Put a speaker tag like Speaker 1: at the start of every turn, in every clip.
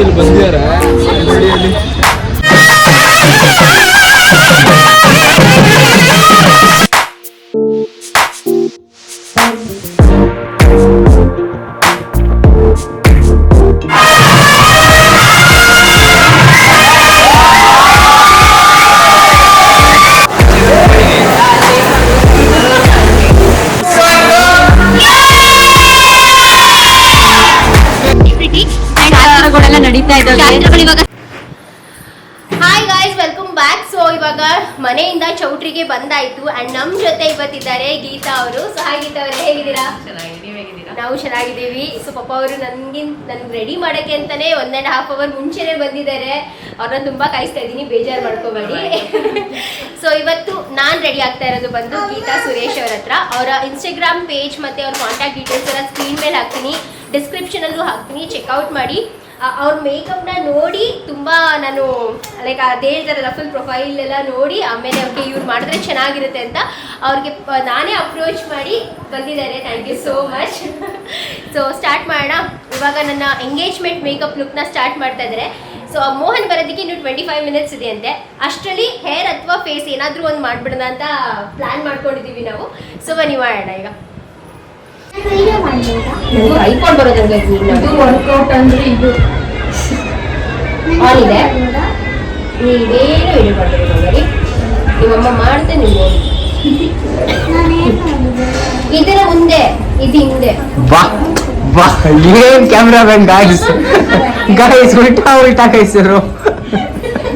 Speaker 1: ಇಲ್ಲಿ ಬಂದಿದ್ದಾರೆ ನೋಡಿ ಅಲ್ಲಿ.
Speaker 2: Hi guys, welcome back. So ಇವಾಗ ಮನೆಯಿಂದ ಚೌಟ್ರಿಗೆ ಬಂದಾಯ್ತು ಅಂಡ್ ನಮ್ ಜೊತೆ ಇವತ್ತಿದ್ದಾರೆ ಗೀತಾ ಅವರು. ಸೊ ಹಾಯ್ ಗೀತಾ ಅವರೇ, ಹೇಗಿದ್ದೀರಾ? ನಾವು ಚೆನ್ನಾಗಿದ್ದೀವಿ. ಸೊ ಪಾಪ ಅವರು ನನ್ಗೆ ರೆಡಿ ಮಾಡಕ್ಕೆ ಅಂತಾನೆ 1.5 hour ಮುಂಚೆನೆ ಬಂದಿದ್ದಾರೆ. ಅವ್ರನ್ನ ತುಂಬಾ ಕಾಯಿಸ್ತಾ ಇದ್ದೀನಿ, ಬೇಜಾರು ಮಾಡ್ಕೋಬೇಡಿ. ಸೊ ಇವತ್ತು ನಾನು ರೆಡಿ ಆಗ್ತಾ ಇರೋದು ಬಂದು ಗೀತಾ ಸುರೇಶ್ ಅವ್ರ ಹತ್ರ. ಅವರ ಇನ್ಸ್ಟಾಗ್ರಾಮ್ ಪೇಜ್ ಮತ್ತೆ ಅವ್ರ ಕಾಂಟ್ಯಾಕ್ಟ್ ಡೀಟೇಲ್ಸ್ ಎಲ್ಲ ಸ್ಕ್ರೀನ್ ಮೇಲೆ ಹಾಕ್ತೀನಿ, ಡಿಸ್ಕ್ರಿಪ್ಷನ್ ಅಲ್ಲೂ ಹಾಕ್ತೀನಿ, ಚೆಕ್ಔಟ್ ಮಾಡಿ. ಅವ್ರ ಮೇಕಪ್ನ ನೋಡಿ ತುಂಬ ನಾನು ಲೈಕ್ ಅದೇ ಹೇಳ್ತಾರಲ್ಲ ಫುಲ್ ಪ್ರೊಫೈಲ್ ಎಲ್ಲ ನೋಡಿ ಆಮೇಲೆ ಅವ್ರಿಗೆ ಇವ್ರು ಮಾಡಿದ್ರೆ ಚೆನ್ನಾಗಿರುತ್ತೆ ಅಂತ ಅವ್ರಿಗೆ ನಾನೇ ಅಪ್ರೋಚ್ ಮಾಡಿ ಬಂದಿದ್ದಾರೆ. Thank you so much. So start ಮಾಡೋಣ. ಇವಾಗ ನನ್ನ ಎಂಗೇಜ್ಮೆಂಟ್ ಮೇಕಪ್ ಲುಕ್ನ ಸ್ಟಾರ್ಟ್ ಮಾಡ್ತಾ ಇದ್ದಾರೆ. ಸೊ ಮೋಹನ್ ಬರೋದಕ್ಕೆ ಇನ್ನು 25 minutes ಇದೆ ಅಂತೆ. ಅಷ್ಟರಲ್ಲಿ ಹೇರ್ ಅಥವಾ ಫೇಸ್ ಏನಾದರೂ ಒಂದು ಮಾಡ್ಬಿಡೋಣ ಅಂತ ಪ್ಲ್ಯಾನ್ ಮಾಡ್ಕೊಂಡಿದ್ದೀವಿ ನಾವು. ಸೊ ಬನ್ನಿ ಮಾಡೋಣ. ಈಗ ಐಫೋನ್ ಬರೋದಂಗೆ ವರ್ಕೌಟ್ ಅಂದ್ರೆ ಇದು ಆನ್ ಇದೆ. ನೀವೇನು ಇದು ಮಾಡ್ಬೇಕು, ನಿಮ್ಮಮ್ಮ ಮಾಡ್ತೆ ನೀವು ನೋಡಿ. ಇದರ ಮುಂದೆ ಇದು ಹಿಂದೆ
Speaker 3: ಏನ್ ಕ್ಯಾಮ್ರಾ ಮ್ಯಾನ್ ಗಾಯ್ಸ್ ಉಲ್ಟಾ ಕೈಸರು.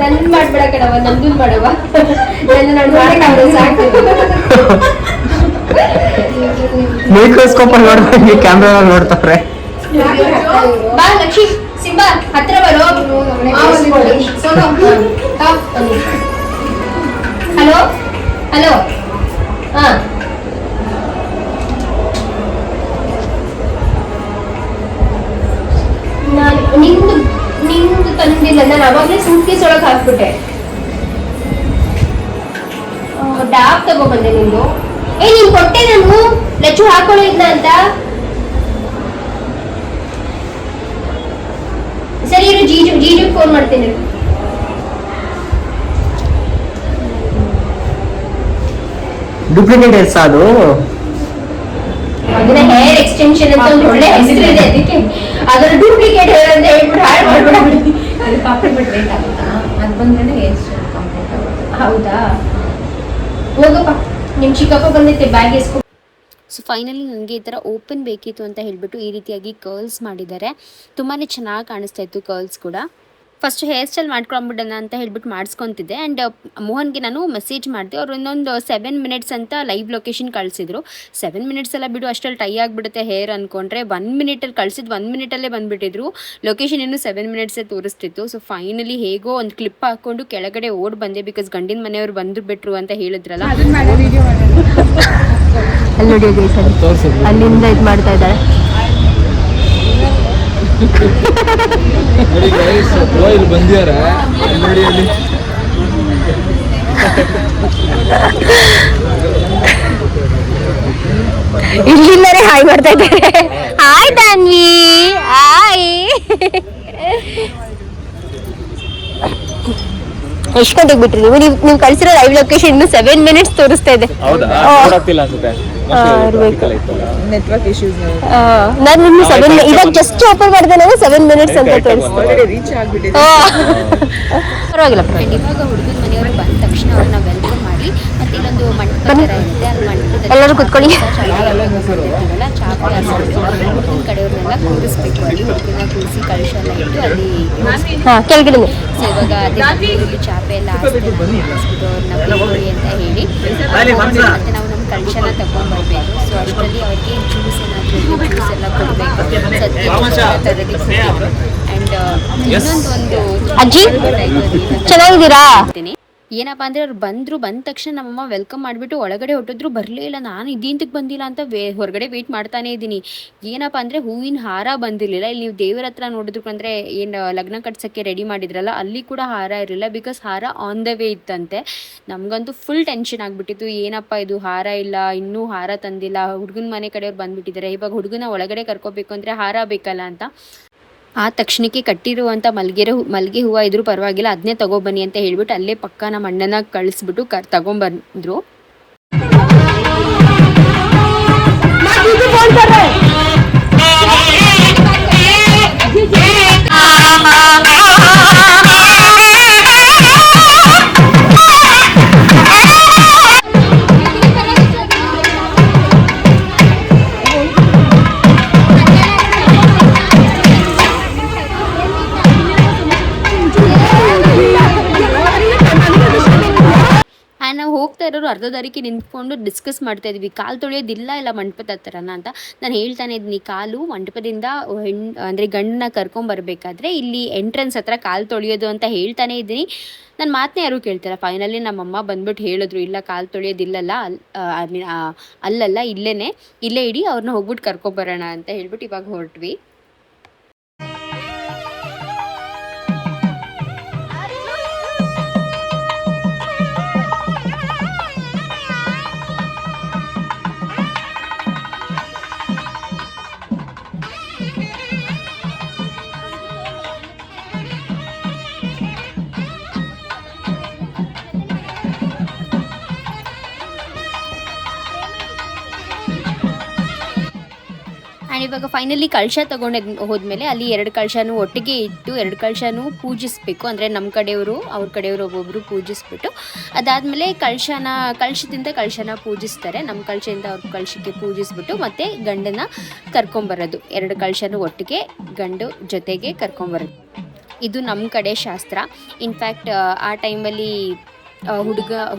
Speaker 2: ನನ್ ಮಾಡ್ಬೇಡ ಕಣವ, ನಂದು ಮಾಡವ. ನನ್ನ ಮಾಡಕ್ ಅವ್ರು ಸಾಕು.
Speaker 3: ಮೈಕ್ರೋಸ್ಕೋಪ್ ಅಲ್ಲಿ ನೋಡ್ದಂಗೆ ಕ್ಯಾಮ್ರಾ ನೋಡ್ತಾವ್ರೆ.
Speaker 2: ಬಾ ಲಕ್ಷ್ಮಿ, ಸಿಂಬಾ ಹತ್ರ ಬರೋ. Hello hello. ಹಾ ನಿಂದು ತಂದಿಲ್ಲ, ನಾನು ಅವಾಗಲೇ ಸೂಟ್ಕೇಸ್ ಒಳಗೆ ಹಾಕ್ಬಿಟ್ಟೆ. ಡಾಬ್ ತಗೊಬಂದೆ ನಿಂದು. ನೀನ್ ಕೊಟ್ಟೆ ನಾನು ಲಚ್ಚು ಹಾಕೊಳ್ಳೋ ಇದ್ನ ಅಂತ. ಸರಿ ಇರು, ಜೀಜು ಫೋನ್ ಮಾಡ್ತೀನಿ.
Speaker 3: ಡೂಪ್ಲಿಕೇಟ್ ಹೆಸರು ಅದು.
Speaker 2: ಅದನ್ನ ಹೇರ್ ಎಕ್ಸ್ಟೆನ್ಷನ್ ಅಂತ ಒಂದು ಒಳ್ಳೆ ಹೆಸರು ಇದೆ, ಅದಕ್ಕೆ ಅದರ ಡೂಪ್ಲಿಕೇಟ್ ಹೇರ್ ಅಂತ ಹೇಳ್ಬಿಟ್ಟು ಹಾಳು ಮಾಡ್ಬಿಡ.
Speaker 4: ಅದು ಕಾಪಿ ಬಿಟ್ ರೇಟ್ ಆಗುತ್ತಾ? ಅದು ಬಂದ್ರೆ ಹೇರ್ ಸ್ಟೈಲ್ ಕಂಪ್ಲೀಟ್ ಆಗುತ್ತೆ.
Speaker 2: ಹೌದಾ, ಹೋಗಪ್ಪ. ನಿಮ್ಮ ಚಿಕ್ಕಪ್ಪ ಬಂದೈತೆ, ಬ್ಯಾಗ್ ಎಸ್ಕೊ.
Speaker 5: ಸೊ ಫೈನಲಿ ನನಗೆ ಈ ಥರ ಓಪನ್ ಬೇಕಿತ್ತು ಅಂತ ಹೇಳಿಬಿಟ್ಟು ಈ ರೀತಿಯಾಗಿ ಕರ್ಲ್ಸ್ ಮಾಡಿದ್ದಾರೆ. ತುಂಬಾ ಚೆನ್ನಾಗಿ ಕಾಣಿಸ್ತಾ ಇತ್ತು ಕರ್ಲ್ಸ್ ಕೂಡ. ಫಸ್ಟ್ ಹೇರ್ ಸ್ಟೈಲ್ ಮಾಡ್ಕೊಂಬಿಡೋಣ ಅಂತ ಹೇಳ್ಬಿಟ್ಟು ಮಾಡಿಸ್ಕೊತಿದ್ದೆ. ಆ್ಯಂಡ್ ಮೋಹನ್ಗೆ ನಾನು ಮೆಸೇಜ್ ಮಾಡಿದೆ. ಅವ್ರು ಇನ್ನೊಂದು 7 minutes ಅಂತ ಲೈವ್ ಲೊಕೇಶನ್ ಕಳಿಸಿದ್ರು. 7 minutes ಎಲ್ಲ ಬಿಡು, ಅಷ್ಟರಲ್ಲಿ ಟೈ ಆಗಿಬಿಡುತ್ತೆ ಹೇರ್ ಅಂದ್ಕೊಂಡ್ರೆ 1 minute ಕಳಿಸಿದ್ದು 1 minute ಬಂದುಬಿಟ್ಟಿದ್ರು. ಲೊಕೇಶನ್ ಇನ್ನೂ 7 minutes ತೋರಿಸ್ತಿತ್ತು. ಸೊ ಫೈನಲಿ ಹೇಗೋ ಒಂದು ಕ್ಲಿಪ್ ಹಾಕ್ಕೊಂಡು ಕೆಳಗಡೆ ಓಡ್ ಬಂದೆ, ಬಿಕಾಸ್ ಗಂಡಿನ ಮನೆಯವ್ರು ಬಂದುಬಿಟ್ರು ಅಂತ ಹೇಳಿದ್ರಲ್ಲ.
Speaker 2: ಅಲ್ಲಿ ನೋಡಿ ಅಲ್ಲಿಂದ ಇದು ಮಾಡ್ತಾ ಇದ್ದಾರೆ.
Speaker 1: ಇಲ್ಲಿ ಬಂದಿದ್ದಾರೆ ನೋಡಿ ಅಲ್ಲಿ.
Speaker 2: ಇಲ್ಲಿಂದಾನೆ ಹಾಯ್ ಮಾಡ್ತಾ ಇದ್ದಾರೆ. Hi Danvi, hi. ಎಷ್ಟೊತ್ತಿಗೆ ಬಿಟ್ರಿ ನೀವು ಕಳ್ಸಿರೋ ಲೈವ್ ಲೊಕೇಶನ್ ಇನ್ನು 7 minutes ತೋರಿಸ್ತಾ ಇದೆ.
Speaker 4: Network issues.
Speaker 2: ನಾನು ಇನ್ನು 7 ಇವಾಗ ಜಸ್ಟ್ ಓಪನ್ ಮಾಡಿದೆ, ನಾವು 7 minutes ಅಂತ ತೋರಿಸ್ತಾ
Speaker 4: ರೀಚ್ ಆಗ್ಬಿಟ್ಟಿದೆ.
Speaker 2: ಪರವಾಗಿಲ್ಲ.
Speaker 5: ಇವಾಗ ಹುಡುಗನ ಮನೆಯವರು ಬಂದ ತಕ್ಷಣ ಅವ್ರನ್ನ ವೆಲ್ಕಮ್ ಮಾಡಿ ಮತ್ತೆ ಇಲ್ಲೊಂದು ಮಂಟಪ ಥರ ಇರುತ್ತೆ, ಅಲ್ಲಿ ಮಂಟಪದಲ್ಲಿ
Speaker 2: ಎಲ್ಲರೂ ಕುತ್ಕೊಳ್ಳಿ.
Speaker 5: ಚಾಪೆ ಹುಡುಗನ ಕಡೆಯವ್ರನ್ನೆಲ್ಲ ಕೂರಿಸ್ಬೇಕು. ಅಲ್ಲಿ ಹುಡುಗನ ಕೂರಿಸಿ ಕಳಶ ಎಲ್ಲ ಇಟ್ಟು ಅಲ್ಲಿ
Speaker 2: ಕೆಳಗಡೆ.
Speaker 5: ಸೊ ಇವಾಗ ಅದೇ ಚಾಪೆ ಎಲ್ಲ ಹಾಸ್ಬಿಟ್ಟು ಅವ್ರನ್ನ ಬಿಡ್ಕೊಳ್ಳಿ ಅಂತ ಹೇಳಿ ಮತ್ತೆ ನಾವು ನಮ್ಮ ಕಳಶನ ತಗೊಂಡ್ಬರ್ಬೇಕು. ಸೊ ಅಷ್ಟರಲ್ಲಿ ಅವ್ರಿಗೆ ಜ್ಯೂಸ್ ಏನಾದರೂ ಜ್ಯೂಸ್ ಎಲ್ಲ ಕೊಡಬೇಕು. ಸದ್ಯ ತರದಿ ಆ್ಯಂಡ್ ಇನ್ನೊಂದು
Speaker 2: ಅಜ್ಜಿ ಚೆನ್ನಾಗಿದ್ದೀರಾ?
Speaker 5: ಏನಪ್ಪ ಅಂದರೆ ಅವ್ರು ಬಂದ ತಕ್ಷಣ ನಮ್ಮಮ್ಮ ವೆಲ್ಕಮ್ ಮಾಡಿಬಿಟ್ಟು ಒಳಗಡೆ ಹೊಟ್ಟೋದ್ರು. ಬರಲೇ ಇಲ್ಲ. ನಾನು ಇದಿಂತಕ್ಕೆ ಬಂದಿಲ್ಲ ಅಂತ ಹೊರಗಡೆ ವೆಯ್ಟ್ ಮಾಡ್ತಾನೇ ಇದ್ದೀನಿ. ಏನಪ್ಪ ಅಂದರೆ ಹೂವಿನ ಹಾರ ಬಂದಿರಲಿಲ್ಲ. ಇಲ್ಲಿ ನೀವು ದೇವರ ಹತ್ರ ನೋಡಿದ್ರು ಅಂದರೆ ಏನು ಲಗ್ನ ಕಟ್ಸೋಕ್ಕೆ ರೆಡಿ ಮಾಡಿದ್ರಲ್ಲ, ಅಲ್ಲಿ ಕೂಡ ಹಾರ ಇರಲಿಲ್ಲ. ಬಿಕಾಸ್ ಹಾರ ಆನ್ ದ ವೇ ಇತ್ತಂತೆ. ನಮಗಂತೂ ಫುಲ್ ಟೆನ್ಷನ್ ಆಗಿಬಿಟ್ಟಿತ್ತು. ಏನಪ್ಪ ಇದು ಹಾರ ಇಲ್ಲ, ಇನ್ನೂ ಹಾರ ತಂದಿಲ್ಲ, ಹುಡುಗನ ಮನೆ ಕಡೆಯವ್ರು ಬಂದುಬಿಟ್ಟಿದ್ದಾರೆ. ಇವಾಗ ಹುಡುಗನ ಒಳಗಡೆ ಕರ್ಕೋಬೇಕು ಅಂದರೆ ಹಾರ ಬೇಕಲ್ಲ ಅಂತ ಆ ತಕ್ಷಣಕ್ಕೆ ಕಟ್ಟಿರುವಂಥ ಮಲ್ಲಿಗೆ ಹೂವು ಇದ್ರೂ ಪರವಾಗಿಲ್ಲ, ಅದನ್ನೇ ತಗೊಬನ್ನಿ ಅಂತ ಹೇಳ್ಬಿಟ್ಟು ಅಲ್ಲೇ ಪಕ್ಕ ನಮ್ಮ ಅಣ್ಣನ ಕಳಿಸ್ಬಿಟ್ಟು ತಗೊಂಬಂದ್ರು. ನಾವು ಹೋಗ್ತಾ ಇರೋರು ಅರ್ಧ ದಾರಿಗೆ ನಿಂತ್ಕೊಂಡು ಡಿಸ್ಕಸ್ ಮಾಡ್ತಾ ಇದ್ವಿ, ಕಾಲು ತೊಳೆಯೋದಿಲ್ಲ ಇಲ್ಲ ಮಂಟಪದ ಹತ್ರನ ಅಂತ. ನಾನು ಹೇಳ್ತಾನೆ ಇದ್ದೀನಿ, ಕಾಲು ಮಂಟಪದಿಂದ ಅಂದರೆ ಗಂಡನ್ನ ಕರ್ಕೊಂಬರ್ಬೇಕಾದ್ರೆ ಇಲ್ಲಿ ಎಂಟ್ರೆನ್ಸ್ ಹತ್ರ ಕಾಲು ತೊಳೆಯೋದು ಅಂತ ಹೇಳ್ತಾನೆ ಇದ್ದೀನಿ. ನನ್ನ ಮಾತನ್ನೇ ಯಾರೂ ಕೇಳ್ತಾರ. ಫೈನಲಿ ನಮ್ಮಮ್ಮ ಬಂದ್ಬಿಟ್ಟು ಹೇಳಿದ್ರು, ಇಲ್ಲ ಕಾಲು ತೊಳೆಯೋದಿಲ್ಲಲ್ಲ, ಅಲ್ಲಲ್ಲ ಇಲ್ಲೇ ಇಡಿ, ಅವ್ರನ್ನ ಹೋಗ್ಬಿಟ್ಟು ಕರ್ಕೊಂಬರೋಣ ಅಂತ ಹೇಳ್ಬಿಟ್ಟು ಇವಾಗ ಹೊರಟ್ವಿ. ಆ್ಯಂಡ್ ಇವಾಗ ಫೈನಲಿ ಕಳಶ ಹೋದ್ಮೇಲೆ ಅಲ್ಲಿ 2 ಕಳಶನೂ ಒಟ್ಟಿಗೆ ಇಟ್ಟು 2 ಕಳಶನೂ ಪೂಜಿಸಬೇಕು. ಅಂದರೆ ನಮ್ಮ ಕಡೆಯವರು ಅವ್ರ ಕಡೆಯವರು ಒಬ್ಬೊಬ್ಬರು ಪೂಜಿಸ್ಬಿಟ್ಟು ಅದಾದಮೇಲೆ ಕಳಶದಿಂದ ಕಳಶನ ಪೂಜಿಸ್ತಾರೆ. ನಮ್ಮ ಕಳಶದಿಂದ ಅವ್ರ ಕಳಶಕ್ಕೆ ಪೂಜಿಸ್ಬಿಟ್ಟು ಮತ್ತೆ ಗಂಡನ ಕರ್ಕೊಂಬರೋದು. 2 ಕಳಶನೂ ಒಟ್ಟಿಗೆ ಗಂಡು ಜೊತೆಗೆ ಕರ್ಕೊಂಬರೋದು. ಇದು ನಮ್ಮ ಕಡೆ ಶಾಸ್ತ್ರ. ಇನ್ಫ್ಯಾಕ್ಟ್ ಆ ಟೈಮಲ್ಲಿ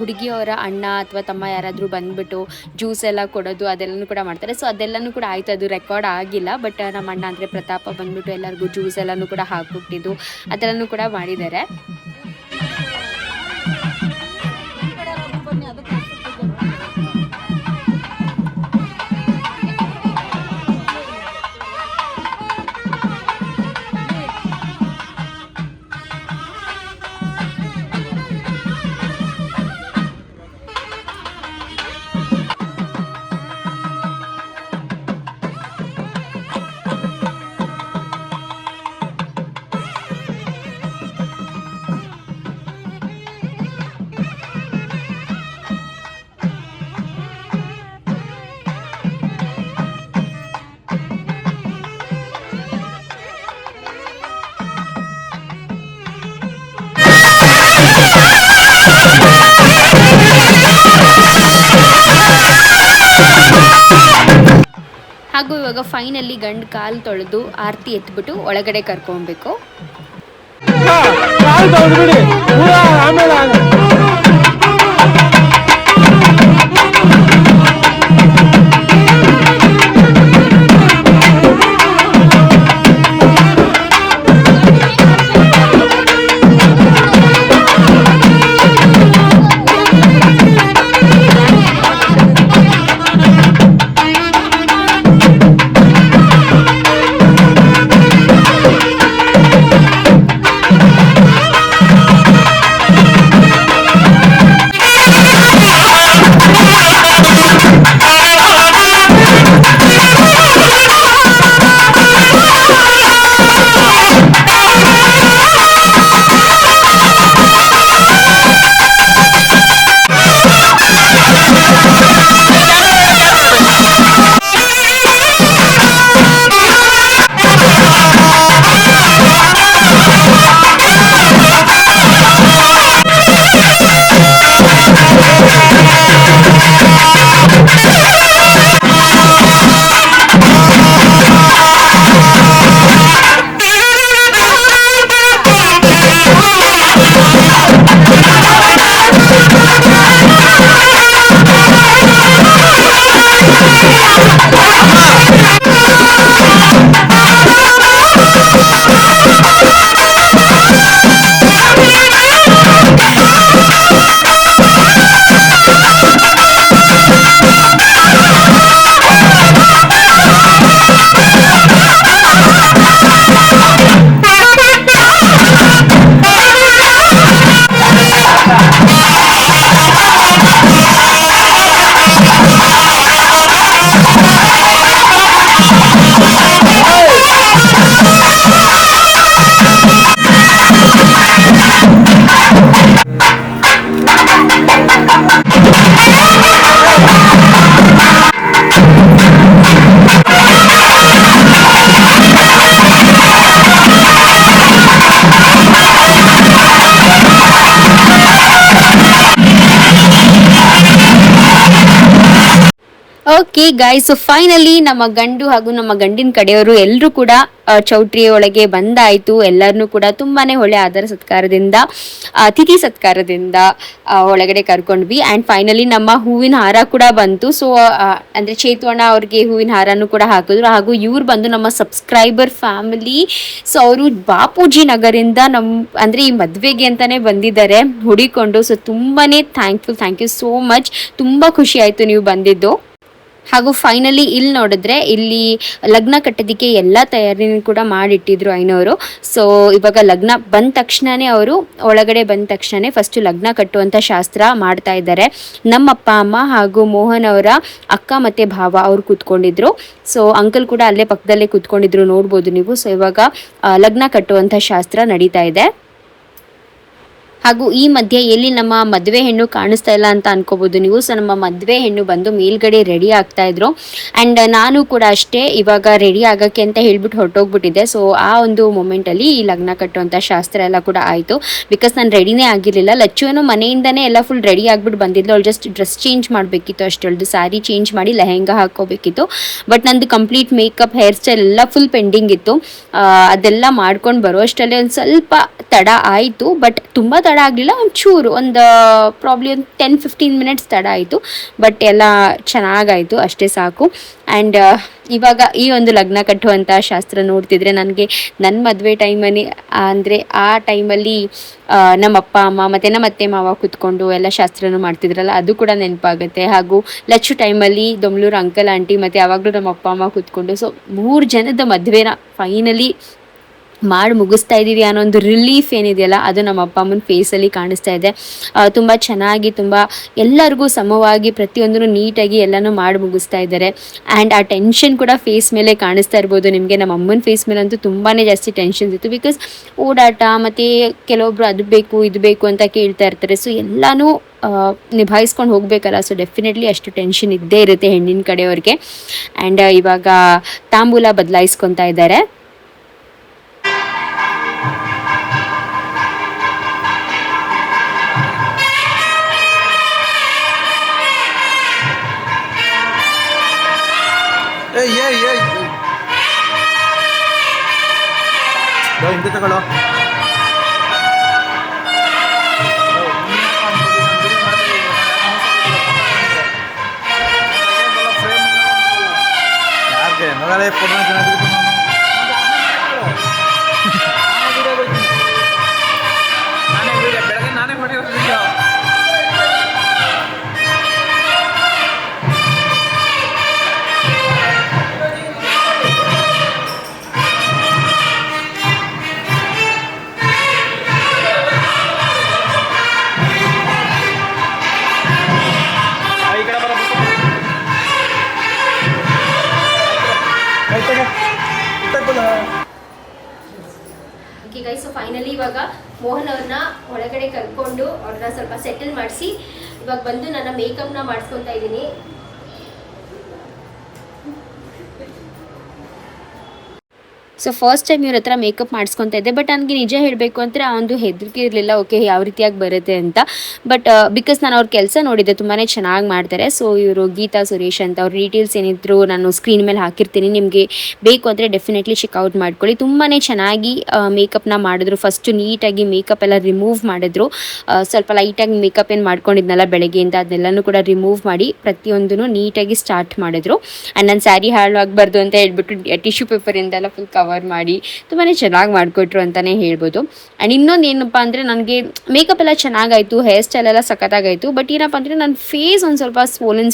Speaker 5: ಹುಡುಗಿಯವರ ಅಣ್ಣ ಅಥವಾ ತಮ್ಮ ಯಾರಾದರೂ ಬಂದುಬಿಟ್ಟು ಜ್ಯೂಸ್ ಎಲ್ಲ ಕೊಡೋದು ಅದೆಲ್ಲನೂ ಕೂಡ ಮಾಡ್ತಾರೆ. ಸೊ ಅದೆಲ್ಲನೂ ಕೂಡ ಆಯ್ತು, ಅದು ರೆಕಾರ್ಡ್ ಆಗಿಲ್ಲ. ಬಟ್ ನಮ್ಮ ಅಣ್ಣ ಅಂದರೆ ಪ್ರತಾಪ ಬಂದುಬಿಟ್ಟು ಎಲ್ಲರಿಗೂ ಜ್ಯೂಸ್ ಎಲ್ಲನೂ ಕೂಡ ಹಾಕ್ಬಿಟ್ಟಿದ್ದು ಅದೆಲ್ಲನೂ ಕೂಡ ಮಾಡಿದ್ದಾರೆ. ಹಾಗೂ ಇವಾಗ ಫೈನಲಿ ಗಂಡು ಕಾಲು ತೊಳೆದು ಆರತಿ ಎತ್ಬಿಟ್ಟು ಒಳಗಡೆ ಕರ್ಕೊಬೇಕು. ಓಕೆ ಗಾಯ್ಸ್, ಸೊ ಫೈನಲಿ ನಮ್ಮ ಗಂಡು ಹಾಗೂ ನಮ್ಮ ಗಂಡಿನ ಕಡೆಯವರು ಎಲ್ಲರೂ ಕೂಡ ಚೌಟ್ರಿ ಒಳಗೆ ಬಂದಾಯಿತು. ಎಲ್ಲರನ್ನೂ ಕೂಡ ತುಂಬಾನೇ ಒಳ್ಳೆ ಆದರ ಸತ್ಕಾರದಿಂದ, ಅತಿಥಿ ಸತ್ಕಾರದಿಂದ ಒಳಗಡೆ ಕರ್ಕೊಂಡ್ವಿ. ಆ್ಯಂಡ್ ಫೈನಲಿ ನಮ್ಮ ಹೂವಿನ ಹಾರ ಕೂಡ ಬಂತು. ಸೊ ಅಂದರೆ ಚೇತುವಣ್ಣ ಅವ್ರಿಗೆ ಹೂವಿನ ಹಾರನೂ ಕೂಡ ಹಾಕಿದ್ರು. ಹಾಗೂ ಇವ್ರು ಬಂದು ನಮ್ಮ ಸಬ್ಸ್ಕ್ರೈಬರ್ ಫ್ಯಾಮಿಲಿ. ಸೊ ಅವರು ಬಾಪೂಜಿ ನಗರಿಂದ ಅಂದರೆ ಈ ಮದುವೆಗೆ ಅಂತಲೇ ಬಂದಿದ್ದಾರೆ ಹುಡಿಕೊಂಡು. ಸೊ ತುಂಬಾ ಥ್ಯಾಂಕ್ ಯು ಸೋ ಮಚ್. ತುಂಬ ಖುಷಿ ಆಯಿತು ನೀವು ಬಂದಿದ್ದು. ಹಾಗೂ ಫೈನಲಿ ಇಲ್ಲಿ ನೋಡಿದ್ರೆ ಇಲ್ಲಿ ಲಗ್ನ ಕಟ್ಟೋದಕ್ಕೆ ಎಲ್ಲ ತಯಾರಿನೂ ಕೂಡ ಮಾಡಿಟ್ಟಿದ್ರು ಐನವರು. ಸೊ ಇವಾಗ ಲಗ್ನ ಬಂದ ತಕ್ಷಣವೇ ಅವರು ಒಳಗಡೆ ಬಂದ ತಕ್ಷಣವೇ ಫಸ್ಟು ಲಗ್ನ ಕಟ್ಟುವಂಥ ಶಾಸ್ತ್ರ ಮಾಡ್ತಾ ಇದ್ದಾರೆ. ನಮ್ಮ ಅಪ್ಪ ಅಮ್ಮ ಹಾಗೂ ಮೋಹನ್ ಅವರ ಅಕ್ಕ ಮತ್ತು ಭಾವ ಅವ್ರು ಕೂತ್ಕೊಂಡಿದ್ರು. ಸೊ ಅಂಕಲ್ ಕೂಡ ಅಲ್ಲೇ ಪಕ್ಕದಲ್ಲೇ ಕೂತ್ಕೊಂಡಿದ್ರು, ನೋಡ್ಬೋದು ನೀವು. ಸೊ ಇವಾಗ ಲಗ್ನ ಕಟ್ಟುವಂಥ ಶಾಸ್ತ್ರ ನಡೀತಾ ಇದೆ. ಹಾಗೂ ಈ ಮಧ್ಯೆ ಎಲ್ಲಿ ನಮ್ಮ ಮದುವೆ ಹೆಣ್ಣು ಕಾಣಿಸ್ತಾ ಇಲ್ಲ ಅಂತ ಅನ್ಕೋಬಹುದು ನೀವು. ಸೊ ನಮ್ಮ ಮದುವೆ ಹೆಣ್ಣು ಬಂದು ಮೇಲ್ಗಡೆ ರೆಡಿ ಆಗ್ತಾ ಇದ್ರು. ಆ್ಯಂಡ್ ನಾನು ಕೂಡ ಅಷ್ಟೇ ಇವಾಗ ರೆಡಿ ಆಗೋಕ್ಕೆ ಅಂತ ಹೇಳ್ಬಿಟ್ಟು ಹೊರಟೋಗ್ಬಿಟ್ಟಿದ್ದೆ. ಸೊ ಆ ಒಂದು ಮೂಮೆಂಟಲ್ಲಿ ಈ ಲಗ್ನ ಕಟ್ಟುವಂಥ ಶಾಸ್ತ್ರ ಎಲ್ಲ ಕೂಡ ಆಯಿತು. ಬಿಕಾಸ್ ನಾನು ರೆಡಿನೇ ಆಗಿರಲಿಲ್ಲ. ಲಚ್ಚುವೇನೋ ಮನೆಯಿಂದನೇ ಎಲ್ಲ ಫುಲ್ ರೆಡಿ ಆಗಿಬಿಟ್ಟು ಬಂದಿದ್ಲು. ಅವಳು ಜಸ್ಟ್ ಡ್ರೆಸ್ ಚೇಂಜ್ ಮಾಡಬೇಕಿತ್ತು ಅಷ್ಟೇ, ಅವಳದು ಸ್ಯಾರಿ ಚೇಂಜ್ ಮಾಡಿ ಲೆಹೆಂಗಾ ಹಾಕೋಬೇಕಿತ್ತು. ಬಟ್ ನಂದು ಕಂಪ್ಲೀಟ್ ಮೇಕಪ್ ಹೇರ್ ಸ್ಟೈಲ್ ಎಲ್ಲ ಫುಲ್ ಪೆಂಡಿಂಗ್ ಇತ್ತು. ಅದೆಲ್ಲ ಮಾಡ್ಕೊಂಡು ಬರೋ ಅಷ್ಟರಲ್ಲಿ ಒಂದು ಸ್ವಲ್ಪ ತಡ ಆಯಿತು. ಬಟ್ ತುಂಬ ತಡ ಆಗಲಿಲ್ಲ, ಒಂಚೂರು ಒಂದು ಪ್ರಾಬ್ಲಿ ಒಂದು 10-15 ಮಿನಿಟ್ಸ್ ತಡ ಆಯಿತು. ಬಟ್ ಎಲ್ಲ ಚೆನ್ನಾಗಾಯಿತು, ಅಷ್ಟೇ ಸಾಕು. ಆ್ಯಂಡ್ ಇವಾಗ ಈ ಒಂದು ಲಗ್ನ ಕಟ್ಟುವಂಥ ಶಾಸ್ತ್ರ ನೋಡ್ತಿದ್ರೆ ನನಗೆ ನನ್ನ ಮದುವೆ ಟೈಮಲ್ಲಿ ಅಂದರೆ ಆ ಟೈಮಲ್ಲಿ ನಮ್ಮ ಅಪ್ಪ ಅಮ್ಮ ಮತ್ತು ನಮ್ಮ ಅತ್ತೆ ಮಾವ ಕೂತ್ಕೊಂಡು ಎಲ್ಲ ಶಾಸ್ತ್ರನೂ ಮಾಡ್ತಿದ್ರಲ್ಲ, ಅದು ಕೂಡ ನೆನಪಾಗುತ್ತೆ. ಹಾಗೂ ಲಚ್ಚು ಟೈಮಲ್ಲಿ ದೊಮ್ಲೂರು ಅಂಕಲ್ ಆಂಟಿ ಮತ್ತು ಯಾವಾಗಲೂ ನಮ್ಮ ಅಪ್ಪ ಅಮ್ಮ ಕೂತ್ಕೊಂಡು. ಸೊ 3 ಜನದ ಮದುವೆನ ಫೈನಲಿ ಮಾಡಿ ಮುಗಿಸ್ತಾ ಇದ್ದೀವಿ ಅನ್ನೋ ಒಂದು ರಿಲೀಫ್ ಏನಿದೆಯಲ್ಲ, ಅದು ನಮ್ಮ ಅಪ್ಪ ಅಮ್ಮನ ಫೇಸಲ್ಲಿ ಕಾಣಿಸ್ತಾ ಇದೆ. ತುಂಬ ಚೆನ್ನಾಗಿ, ತುಂಬ ಎಲ್ಲರಿಗೂ ಸಮವಾಗಿ ಪ್ರತಿಯೊಂದನ್ನು ನೀಟಾಗಿ ಎಲ್ಲನೂ ಮಾಡಿ ಮುಗಿಸ್ತಾ ಇದ್ದಾರೆ. ಆ್ಯಂಡ್ ಆ ಟೆನ್ಷನ್ ಕೂಡ ಫೇಸ್ ಮೇಲೆ ಕಾಣಿಸ್ತಾ ಇರ್ಬೋದು ನಿಮಗೆ. ನಮ್ಮ ಅಮ್ಮನ ಫೇಸ್ ಮೇಲಂತೂ ತುಂಬಾ ಜಾಸ್ತಿ ಟೆನ್ಷನ್ಸ್ ಇತ್ತು. ಬಿಕಾಸ್ ಓಡಾಟ ಮತ್ತು ಕೆಲವೊಬ್ರು ಅದು ಬೇಕು ಇದು ಬೇಕು ಅಂತ ಕೇಳ್ತಾ ಇರ್ತಾರೆ. ಸೊ ಎಲ್ಲನೂ ನಿಭಾಯಿಸ್ಕೊಂಡು ಹೋಗಬೇಕಲ್ಲ. ಸೊ ಡೆಫಿನೆಟ್ಲಿ ಅಷ್ಟು ಟೆನ್ಷನ್ ಇದ್ದೇ ಇರುತ್ತೆ ಹೆಣ್ಣಿನ ಕಡೆಯವ್ರಿಗೆ. ಆ್ಯಂಡ್ ಇವಾಗ ತಾಂಬೂಲ ಬದಲಾಯಿಸ್ಕೊತಾ ಇದ್ದಾರೆ.
Speaker 1: ಹಿಂದೆ ತಗೊಳ್ಳೋ. ಯಾಕೆ ನಗರೇ ಪುನಃ ಚೆನ್ನಾಗಿತ್ತು. ಬೆಳಗ್ಗೆ ನಾನೇ ಮಾಡಿರೋ
Speaker 2: ಓಕೆ ಗೈಸ್, ಸೊ ಫೈನಲಿ ಇವಾಗ ಮೋಹನ್ ಅವ್ರನ್ನ ಒಳಗಡೆ ಕರ್ಕೊಂಡು ಅವ್ರನ್ನ ಸ್ವಲ್ಪ ಸೆಟಲ್ ಮಾಡಿಸಿ ಇವಾಗ ಬಂದು ನನ್ನ ಮೇಕಪ್ನ ಮಾಡಿಸ್ಕೊತಾ ಇದ್ದೀನಿ.
Speaker 5: ಸೊ ಫಸ್ಟ್ ಟೈಮ್ ಇವ್ರ ಹತ್ರ ಮೇಕಪ್ ಮಾಡಿಸ್ಕೊತಾ ಇದ್ದೆ. ಬಟ್ ನನಗೆ ನಿಜ ಹೇಳಬೇಕು ಅಂದರೆ ಆ ಒಂದು ಹೆದರಿಕೆ ಇರಲಿಲ್ಲ, ಓಕೆ ಯಾವ ರೀತಿಯಾಗಿ ಬರುತ್ತೆ ಅಂತ. ಬಟ್ ಬಿಕಾಸ್ ನಾನು ಅವ್ರ ಕೆಲಸ ನೋಡಿದ್ದೆ, ತುಂಬಾ ಚೆನ್ನಾಗಿ ಮಾಡ್ತಾರೆ. ಸೊ ಇವರು ಗೀತಾ ಸುರೇಶ್ ಅಂತ, ಅವ್ರ ಡೀಟೇಲ್ಸ್ ಏನಿದ್ರು ನಾನು ಸ್ಕ್ರೀನ್ ಮೇಲೆ ಹಾಕಿರ್ತೀನಿ, ನಿಮಗೆ ಬೇಕು ಅಂದರೆ ಡೆಫಿನೆಟ್ಲಿ ಚೆಕ್ಔಟ್ ಮಾಡ್ಕೊಳ್ಳಿ. ತುಂಬಾ ಚೆನ್ನಾಗಿ ಮೇಕಪ್ನ ಮಾಡಿದ್ರು. ಫಸ್ಟು ನೀಟಾಗಿ ಮೇಕಪ್ ಎಲ್ಲ ರಿಮೂವ್ ಮಾಡಿದ್ರು. ಸ್ವಲ್ಪ ಲೈಟಾಗಿ ಮೇಕಪ್ ಏನು ಮಾಡ್ಕೊಂಡಿದ್ನಲ್ಲ ಬೆಳಗ್ಗೆಯಿಂದ, ಅದನ್ನೆಲ್ಲನೂ ಕೂಡ ರಿಮೂವ್ ಮಾಡಿ ಪ್ರತಿಯೊಂದೂ ನೀಟಾಗಿ ಸ್ಟಾರ್ಟ್ ಮಾಡಿದ್ರು. ಆ್ಯಂಡ್ ನನ್ನ ಸ್ಯಾರಿ ಹಾಳಾಗಬಾರ್ದು ಅಂತ ಹೇಳ್ಬಿಟ್ಟು ಟಿಶ್ಯೂ ಪೇಪರಿಂದೆಲ್ಲ ಫುಲ್ ಕವರ್ ಮಾಡಿ ತುಂಬಾ ಚೆನ್ನಾಗಿ ಮಾಡಿಕೊಟ್ರು ಅಂತಲೇ ಹೇಳ್ಬೋದು. ಆ್ಯಂಡ್ ಇನ್ನೊಂದು ಏನಪ್ಪ ಅಂದರೆ ನನಗೆ ಮೇಕಪ್ ಎಲ್ಲ ಚೆನ್ನಾಗಾಯಿತು, ಹೇರ್ ಸ್ಟೈಲ್ ಎಲ್ಲ ಸಖತ್ತಾಗಾಯಿತು. ಬಟ್ ಏನಪ್ಪ ಅಂದರೆ ನನ್ನ ಫೇಸ್ ಒಂದು ಸ್ವಲ್ಪ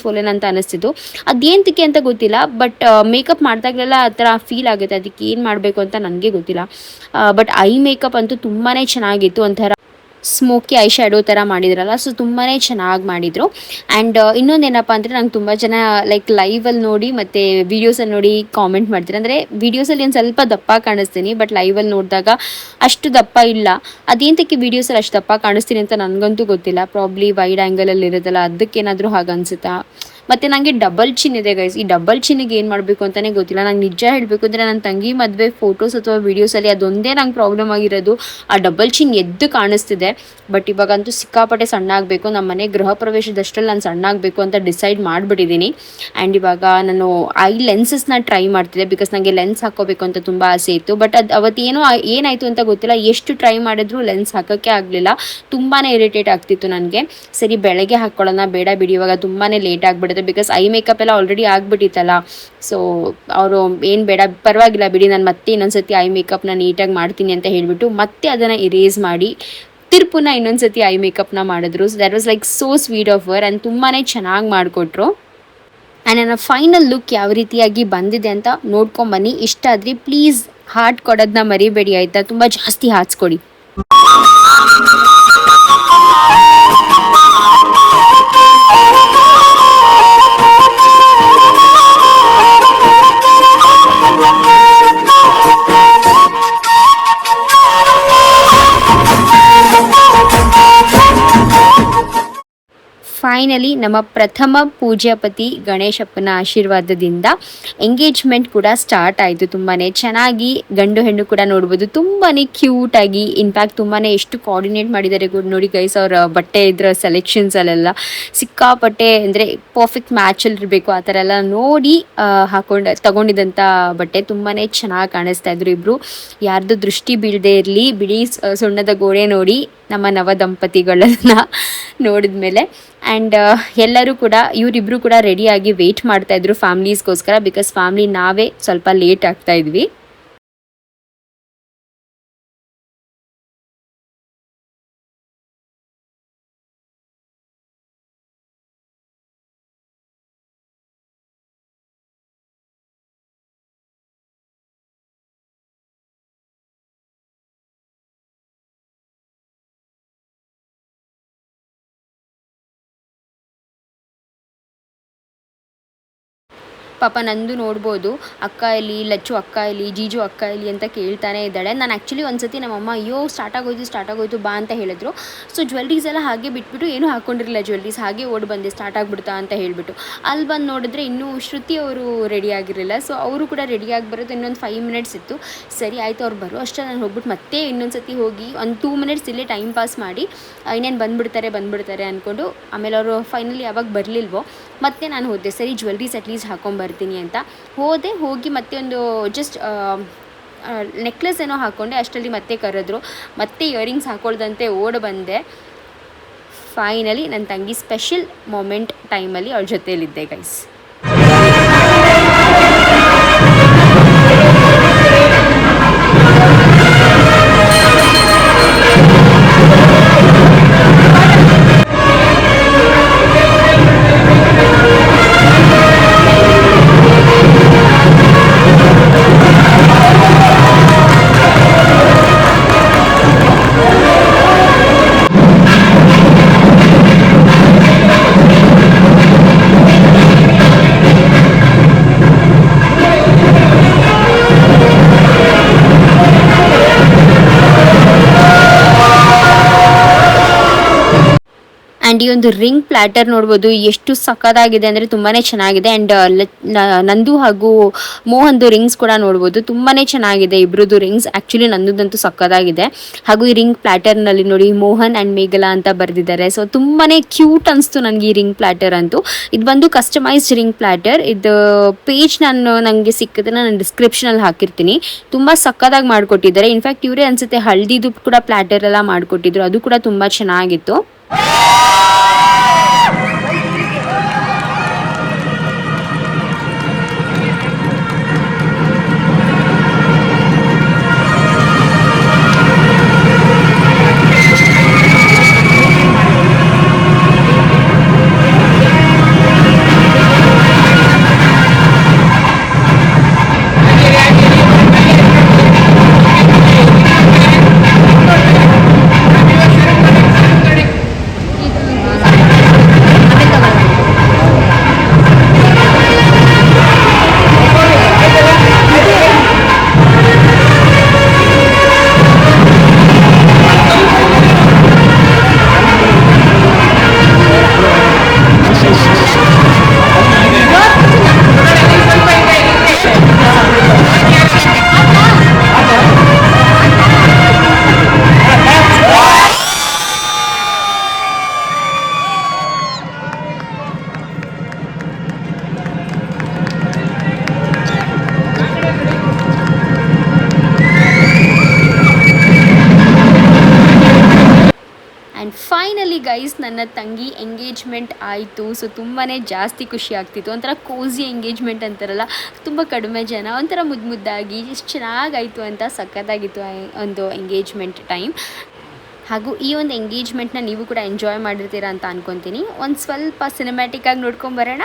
Speaker 5: ಸ್ವೋಲೆನ್ ಅಂತ ಅನಿಸ್ತಿತ್ತು. ಅದೇಂತಕ್ಕೆ ಅಂತ ಗೊತ್ತಿಲ್ಲ. ಬಟ್ ಮೇಕಪ್ ಮಾಡಿದಾಗಲೆಲ್ಲ ಆ ಥರ ಫೀಲ್ ಆಗುತ್ತೆ. ಅದಕ್ಕೆ ಏನು ಮಾಡಬೇಕು ಅಂತ ನನಗೆ ಗೊತ್ತಿಲ್ಲ. ಬಟ್ ಐ ಮೇಕಪ್ ಅಂತೂ ತುಂಬಾ ಚೆನ್ನಾಗಿತ್ತು. ಒಂಥರ ಸ್ಮೋಕಿ ಐ ಶ್ಯಾಡೋ ಥರ ಮಾಡಿದ್ರಲ್ಲ, ಸೊ ತುಂಬಾ ಚೆನ್ನಾಗಿ ಮಾಡಿದರು. ಆ್ಯಂಡ್ ಇನ್ನೊಂದೇನಪ್ಪ ಅಂದರೆ ನಂಗೆ ತುಂಬ ಜನ ಲೈಕ್ ಲೈವಲ್ಲಿ ನೋಡಿ ಮತ್ತು ವೀಡಿಯೋಸಲ್ಲಿ ನೋಡಿ ಕಾಮೆಂಟ್ ಮಾಡ್ತಾರೆ. ಅಂದರೆ ವೀಡಿಯೋಸಲ್ಲಿ ಒಂದು ಸ್ವಲ್ಪ ದಪ್ಪ ಕಾಣಿಸ್ತೀನಿ, ಬಟ್ ಲೈವಲ್ಲಿ ನೋಡಿದಾಗ ಅಷ್ಟು ದಪ್ಪ ಇಲ್ಲ. ಅದೇಂತಕ್ಕೆ ವೀಡಿಯೋಸಲ್ಲಿ ಅಷ್ಟು ದಪ್ಪ ಕಾಣಿಸ್ತೀನಿ ಅಂತ ನನಗಂತೂ ಗೊತ್ತಿಲ್ಲ. ಪ್ರಾಬ್ಲಿ ವೈಡ್ ಆ್ಯಂಗಲಲ್ಲಿ ಇರೋದಲ್ಲ, ಅದಕ್ಕೇನಾದರೂ ಹಾಗೆ ಅನಿಸುತ್ತಾ ಮತ್ತು ನನಗೆ ಡಬಲ್ ಚಿನ್ ಇದೆ ಗೈಸ್. ಈ ಡಬಲ್ ಚಿನ್ನಿಗೆ ಏನು ಮಾಡಬೇಕು ಅಂತಲೇ ಗೊತ್ತಿಲ್ಲ. ನಂಗೆ ನಿಜ ಹೇಳಬೇಕು ಅಂದರೆ ನನ್ನ ತಂಗಿ ಮದುವೆ ಫೋಟೋಸ್ ಅಥವಾ ವೀಡಿಯೋಸಲ್ಲಿ ಅದೊಂದೇ ನಂಗೆ ಪ್ರಾಬ್ಲಮ್ ಆಗಿರೋದು. ಆ ಡಬಲ್ ಚಿನ್ ಎದ್ದು ಕಾಣಿಸ್ತಿದೆ. ಬಟ್ ಇವಾಗಂತೂ ಸಿಕ್ಕಾಪಟ್ಟೆ ಸಣ್ಣ ಆಗಬೇಕು. ನಮ್ಮ ಮನೆ ಗೃಹ ಪ್ರವೇಶದಷ್ಟರಲ್ಲಿ ನಾನು ಸಣ್ಣ ಆಗಬೇಕು ಅಂತ ಡಿಸೈಡ್ ಮಾಡಿಬಿಟ್ಟಿದ್ದೀನಿ. ಆ್ಯಂಡ್ ಇವಾಗ ನಾನು ಐ ಲೆನ್ಸಸ್ನ ಟ್ರೈ ಮಾಡ್ತಿದ್ದೆ, ಬಿಕಾಸ್ ನನಗೆ ಲೆನ್ಸ್ ಹಾಕೋಬೇಕು ಅಂತ ತುಂಬ ಆಸೆ ಇತ್ತು. ಬಟ್ ಅದು ಅವತ್ತೇನೋ ಏನಾಯಿತು ಅಂತ ಗೊತ್ತಿಲ್ಲ, ಎಷ್ಟು ಟ್ರೈ ಮಾಡಿದ್ರು ಲೆನ್ಸ್ ಹಾಕೋಕ್ಕೆ ಆಗಲಿಲ್ಲ. ತುಂಬಾ ಇರಿಟೇಟ್ ಆಗ್ತಿತ್ತು ನನಗೆ. ಸರಿ ಬೆಳಗ್ಗೆ ಹಾಕ್ಕೊಳ್ಳೋಣ, ಬೇಡ ಬಿಡಿ ಇವಾಗ ತುಂಬಾ ಲೇಟ್ ಆಗಿಬಿಡುತ್ತೆ, ಬಿಕಾಸ್ ಐ ಮೇಕಪ್ ಎಲ್ಲ ಆಲ್ರೆಡಿ ಆಗಿಬಿಟ್ಟಿತ್ತಲ್ಲ. ಸೊ ಅವರು ಏನು ಬೇಡ ಪರವಾಗಿಲ್ಲ ಬಿಡಿ, ನಾನು ಮತ್ತೆ ಇನ್ನೊಂದ್ಸತಿ ಐ ಮೇಕಪ್ನ ನೀಟಾಗಿ ಮಾಡ್ತೀನಿ ಅಂತ ಹೇಳಿಬಿಟ್ಟು ಮತ್ತೆ ಅದನ್ನು ಇರೇಸ್ ಮಾಡಿ ತಿರ್ಪುನ ಇನ್ನೊಂದ್ಸತಿ ಐ ಮೇಕಪ್ನ ಮಾಡಿದ್ರು. So that was like so sweet of her and ತುಂಬಾ ಚೆನ್ನಾಗಿ ಮಾಡಿಕೊಟ್ರು. ಆ್ಯಂಡ್ ನನ್ನ ಫೈನಲ್ ಲುಕ್ ಯಾವ ರೀತಿಯಾಗಿ ಬಂದಿದೆ ಅಂತ ನೋಡ್ಕೊಂಬನ್ನಿ. ಇಷ್ಟ ಆದರೆ ಪ್ಲೀಸ್ ಹಾರ್ಟ್ ಕೊಡೋದನ್ನ ಮರಿಬೇಡಿ ಆಯಿತಾ, ತುಂಬ ಜಾಸ್ತಿ ಹಾರ್ಟ್ಸ್ ಫೈನಲಿ ನಮ್ಮ ಪ್ರಥಮ ಪೂಜ್ಯಪತಿ ಗಣೇಶಪ್ಪನ ಆಶೀರ್ವಾದದಿಂದ ಎಂಗೇಜ್ಮೆಂಟ್ ಕೂಡ ಸ್ಟಾರ್ಟ್ ಆಯಿತು. ತುಂಬಾ ಚೆನ್ನಾಗಿ ಗಂಡು ಹೆಣ್ಣು ಕೂಡ ನೋಡ್ಬೋದು, ತುಂಬಾ ಕ್ಯೂಟಾಗಿ. ಇನ್ಫ್ಯಾಕ್ಟ್ ತುಂಬಾ ಎಷ್ಟು ಕೋಆರ್ಡಿನೇಟ್ ಮಾಡಿದ್ದಾರೆ ನೋಡಿ ಗೈಸ್. ಅವರ ಬಟ್ಟೆ ಇದ್ರ ಸೆಲೆಕ್ಷನ್ಸಲ್ಲೆಲ್ಲ ಸಿಕ್ಕಾಪಟ್ಟೆ ಅಂದರೆ ಪರ್ಫೆಕ್ಟ್ ಮ್ಯಾಚಲ್ಲಿ ಇರಬೇಕು ಆ ಥರ ಎಲ್ಲ ನೋಡಿ ತಗೊಂಡಿದ್ದಂಥ ಬಟ್ಟೆ ತುಂಬಾ ಚೆನ್ನಾಗಿ ಕಾಣಿಸ್ತಾ ಇದ್ರು. ಇಬ್ಬರು ಯಾರ್ದು ದೃಷ್ಟಿ ಬೀಳದೆ ಇರಲಿ, ಬಿಡಿ ಸುಣ್ಣದ ಗೋಡೆ ನೋಡಿ ನಮ್ಮ ನವ ದಂಪತಿಗಳನ್ನ ನೋಡಿದ ಮೇಲೆ. ಆ್ಯಂಡ್ ಎಲ್ಲರೂ ಕೂಡ ಇವರಿಬ್ಬರು ಕೂಡ ರೆಡಿಯಾಗಿ ವೆಯ್ಟ್ ಮಾಡ್ತಾಯಿದ್ರು ಫ್ಯಾಮ್ಲೀಸ್ಗೋಸ್ಕರ, ಬಿಕಾಸ್ ಫ್ಯಾಮ್ಲಿ ನಾವೇ ಸ್ವಲ್ಪ ಲೇಟ್ ಆಗ್ತಾಯಿದ್ವಿ. ಪಾಪ ನಂದು ನೋಡ್ಬೋದು, ಅಕ್ಕ ಇಲ್ಲಿ ಲಚ್ಚು ಅಕ್ಕ ಇಲ್ಲಿ ಜೀಜು ಅಕ್ಕ ಇಲ್ಲಿ ಅಂತ ಕೇಳ್ತಾನೆ ಇದ್ದಾಳೆ. ನಾನು ಆ್ಯಕ್ಚುಲಿ ಒಂದ್ಸತಿ ನಮ್ಮಮ್ಮ ಅಯ್ಯೋ ಸ್ಟಾರ್ಟ್ ಆಗೋಯ್ತು ಬಾ ಅಂತ ಹೇಳಿದ್ರು. ಸೊ ಜ್ಯುವೆಲ್ರೀಸ್ ಎಲ್ಲ ಹಾಗೆ ಬಿಟ್ಬಿಟ್ಟು ಏನೂ ಹಾಕ್ಕೊಂಡಿರಲಿಲ್ಲ, ಜ್ಯುವೆಲ್ರೀಸ್ ಹಾಗೆ ಓಡಿ ಬಂದೆ ಸ್ಟಾರ್ಟ್ ಆಗಿಬಿಡ್ತಾ ಅಂತ ಹೇಳಿಬಿಟ್ಟು. ಅಲ್ಲಿ ಬಂದು ನೋಡಿದ್ರೆ ಇನ್ನೂ ಶ್ರುತಿ ಅವರು ರೆಡಿ ಆಗಿರಲಿಲ್ಲ. ಸೊ ಅವರು ಕೂಡ ರೆಡಿಯಾಗಿ ಬರೋದು ಇನ್ನೊಂದು 5 ಮಿನಿಟ್ಸ್ ಇತ್ತು. ಸರಿ ಆಯಿತು ಅವ್ರು ಬರೋ ಅಷ್ಟೇ ನಾನು ಹೋಗ್ಬಿಟ್ಟು ಮತ್ತೆ ಇನ್ನೊಂದು ಸತಿ ಹೋಗಿ ಒಂದು 2 ಮಿನಿಟ್ಸ್ ಇಲ್ಲೇ ಟೈಮ್ ಪಾಸ್ ಮಾಡಿ ಇನ್ನೇನು ಬಂದುಬಿಡ್ತಾರೆ ಅಂದ್ಕೊಂಡು, ಆಮೇಲೆ ಅವರು ಫೈನಲಿ ಯಾವಾಗ ಬರಲಿಲ್ವೋ ಮತ್ತೆ ನಾನು ಹೋದೆ. ಸರಿ ಜ್ಯುವೆಲ್ರೀಸ್ ಅಟ್ಲೀಸ್ಟ್ ಹಾಕೊಂಬರ್ತೀನಿ ಅಂತ ಹೋಗಿ ಮತ್ತೆ ಒಂದು ಜಸ್ಟ್ ನೆಕ್ಲೆಸ್ ಏನೋ ಹಾಕ್ಕೊಂಡೆ. ಅಷ್ಟರಲ್ಲಿ ಮತ್ತೆ ಕರೆದ್ರು, ಮತ್ತೆ ಇಯರಿಂಗ್ಸ್ ಹಾಕೊಳ್ದಂತೆ ಓಡಿ ಬಂದೆ. ಫೈನಲಿ ನನ್ನ ತಂಗಿ ಸ್ಪೆಷಲ್ ಮೊಮೆಂಟ್ ಟೈಮಲ್ಲಿ ಅವ್ರ ಜೊತೆಯಲ್ಲಿದ್ದೆ ಗೈಸ್. ಆ್ಯಂಡ್ ಈ ಒಂದು ರಿಂಗ್ ಪ್ಲ್ಯಾಟರ್ ನೋಡ್ಬೋದು ಎಷ್ಟು ಸಖತ್ತಾಗಿದೆ ಅಂದರೆ ತುಂಬಾ ಚೆನ್ನಾಗಿದೆ. ಆ್ಯಂಡ್ ನಂದು ಹಾಗೂ ಮೋಹನ್ದು ರಿಂಗ್ಸ್ ಕೂಡ ನೋಡ್ಬೋದು, ತುಂಬಾ ಚೆನ್ನಾಗಿದೆ ಇಬ್ರದ್ದು ರಿಂಗ್ಸ್. ಆ್ಯಕ್ಚುಲಿ ನಂದುದಂತೂ ಸಖತ್ತಾಗಿದೆ. ಹಾಗೂ ಈ ರಿಂಗ್ ಪ್ಲ್ಯಾಟರ್ನಲ್ಲಿ ನೋಡಿ ಮೋಹನ್ ಆ್ಯಂಡ್ ಮೇಘಲಾ ಅಂತ ಬರೆದಿದ್ದಾರೆ. ಸೊ ತುಂಬಾ ಕ್ಯೂಟ್ ಅನಿಸ್ತು ನನಗೆ ಈ ರಿಂಗ್ ಪ್ಲ್ಯಾಟರ್ ಅಂತೂ. ಇದು ಬಂದು ಕಸ್ಟಮೈಸ್ಡ್ ರಿಂಗ್ ಪ್ಲ್ಯಾಟರ್. ಇದು ಪೇಜ್ ನನಗೆ ಸಿಕ್ಕಿದ್ರೆ ನಾನು ಡಿಸ್ಕ್ರಿಪ್ಷನಲ್ಲಿ ಹಾಕಿರ್ತೀನಿ. ತುಂಬ ಸಖತ್ತಾಗಿ ಮಾಡಿಕೊಟ್ಟಿದ್ದಾರೆ. ಇನ್ಫ್ಯಾಕ್ಟ್ ಇವರೇ ಅನಿಸುತ್ತೆ ಹಳದಿದು ಕೂಡ ಪ್ಲ್ಯಾಟರ್ ಎಲ್ಲ ಮಾಡಿಕೊಟ್ಟಿದ್ರು, ಅದು ಕೂಡ ತುಂಬ ಚೆನ್ನಾಗಿತ್ತು. ಗೈಸ್ ನನ್ನ ತಂಗಿ ಎಂಗೇಜ್ಮೆಂಟ್ ಆಯಿತು. ಸೊ ತುಂಬಾ ಜಾಸ್ತಿ ಖುಷಿ ಆಗ್ತಿತ್ತು. ಒಂಥರ ಕೋಸಿ ಎಂಗೇಜ್ಮೆಂಟ್ ಅಂತಾರಲ್ಲ, ತುಂಬ ಕಡಿಮೆ ಜನ, ಒಂಥರ ಮುದ್ದಾಗಿ ಎಷ್ಟು ಚೆನ್ನಾಗಾಯಿತು ಅಂತ. ಸಖತ್ತಾಗಿತ್ತು ಒಂದು ಎಂಗೇಜ್ಮೆಂಟ್ ಟೈಮ್. ಹಾಗೂ ಈ ಒಂದು ಎಂಗೇಜ್ಮೆಂಟ್ನ ನೀವು ಕೂಡ ಎಂಜಾಯ್ ಮಾಡಿರ್ತೀರಾ ಅಂತ ಅನ್ಕೊತೀನಿ. ಒಂದು ಸ್ವಲ್ಪ ಸಿನಿಮ್ಯಾಟಿಕ್ಕಾಗಿ ನೋಡ್ಕೊಂಬರೋಣ.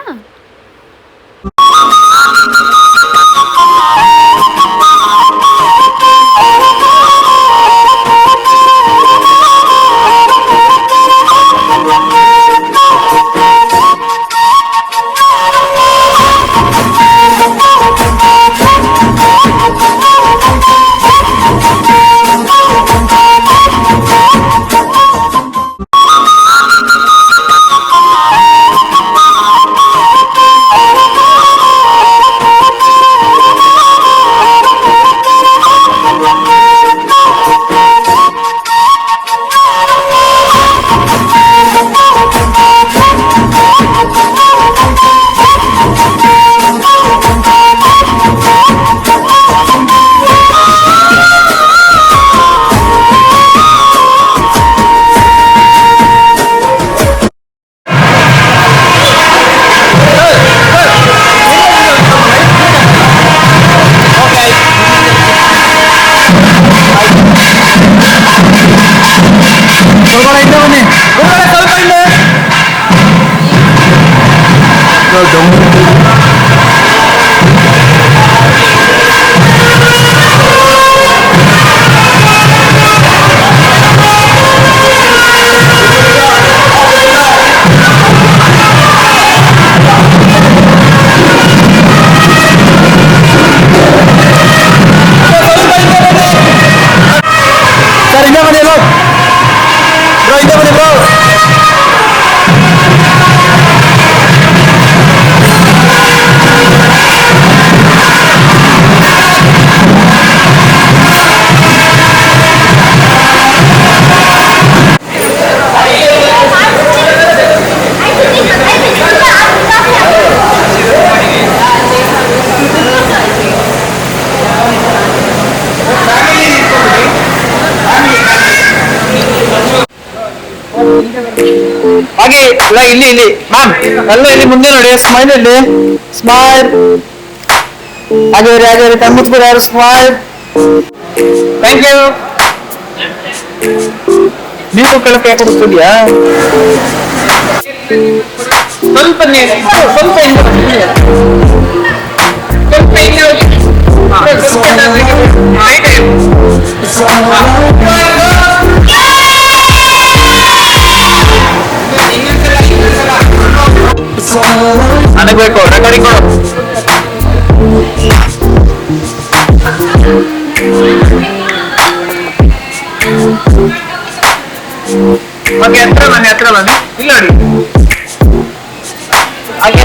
Speaker 3: ಹಾಗೆ ಇಲ್ಲ ಇಲ್ಲಿ ಮ್ಯಾಮ್ ಎಲ್ಲ ಇಲ್ಲಿ ಮುಂದೆ ನೋಡಿ. ಸ್ಮೈಲ್ ಇಲ್ಲಿ ಸ್ಮೈಲ್. ಹಾಗೆ ಕಣ್ಮುಚ್ಬಿಡಿ ಯಾರು. ಸ್ಮೈಲ್. Thank you. ನೀವು ಕಳಕ್ಕೆ ಯಾಕೆ ಕೊಡ್ತಿದ್ಯಾ? ಸ್ವಲ್ಪ ಸ್ವಲ್ಪ ನನಗೆ ಬೇಕು ರೆಕಾರ್ಡಿಂಗ್ ಕೊಡು. ಹಾಗೆ ಹತ್ರ ಬನ್ನಿ ಇಲ್ಲ ನೋಡಿ. ಹಾಗೆ